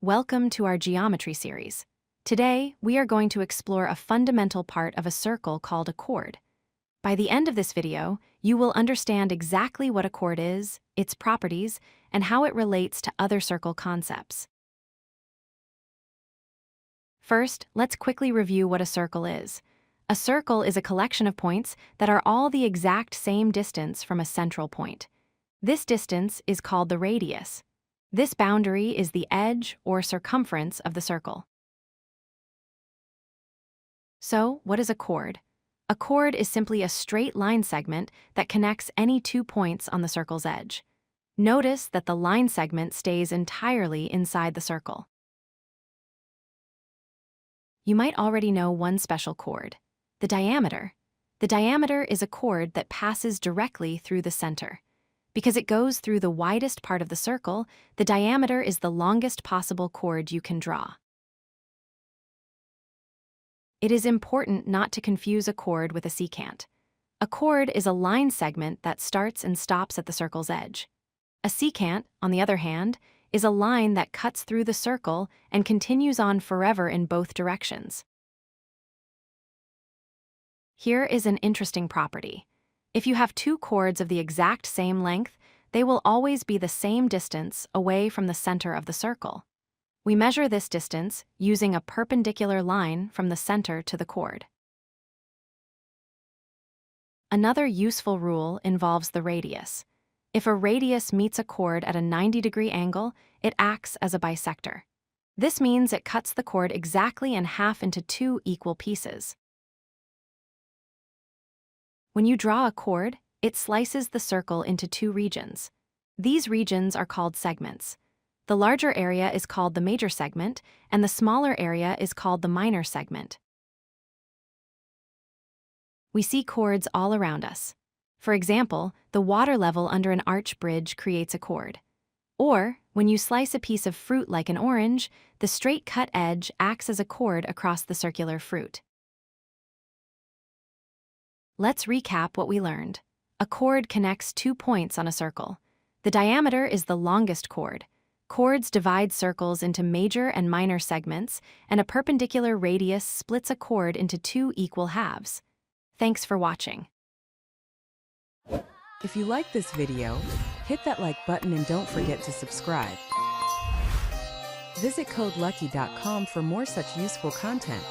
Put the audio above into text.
Welcome to our geometry series. Today, we are going to explore a fundamental part of a circle called a chord. By the end of this video, you will understand exactly what a chord is, its properties, and how it relates to other circle concepts. First, let's quickly review what a circle is. A circle is a collection of points that are all the exact same distance from a central point. This distance is called the radius. This boundary is the edge or circumference of the circle. So, what is a chord? A chord is simply a straight line segment that connects any 2 points on the circle's edge. Notice that the line segment stays entirely inside the circle. You might already know one special chord, the diameter. The diameter is a chord that passes directly through the center. Because it goes through the widest part of the circle, the diameter is the longest possible chord you can draw. It is important not to confuse a chord with a secant. A chord is a line segment that starts and stops at the circle's edge. A secant, on the other hand, is a line that cuts through the circle and continues on forever in both directions. Here is an interesting property. If you have 2 chords of the exact same length, they will always be the same distance away from the center of the circle. We measure this distance using a perpendicular line from the center to the chord. Another useful rule involves the radius. If a radius meets a chord at a 90-degree angle, it acts as a bisector. This means it cuts the chord exactly in half into 2 equal pieces. When you draw a chord, it slices the circle into 2 regions. These regions are called segments. The larger area is called the major segment, and the smaller area is called the minor segment. We see chords all around us. For example, the water level under an arch bridge creates a chord. Or, when you slice a piece of fruit like an orange, the straight cut edge acts as a chord across the circular fruit. Let's recap what we learned. A chord connects 2 points on a circle. The diameter is the longest chord. Chords divide circles into major and minor segments, and a perpendicular radius splits a chord into 2 equal halves. Thanks for watching. If you like this video, hit that like button and don't forget to subscribe. Visit codelucky.com for more such useful content.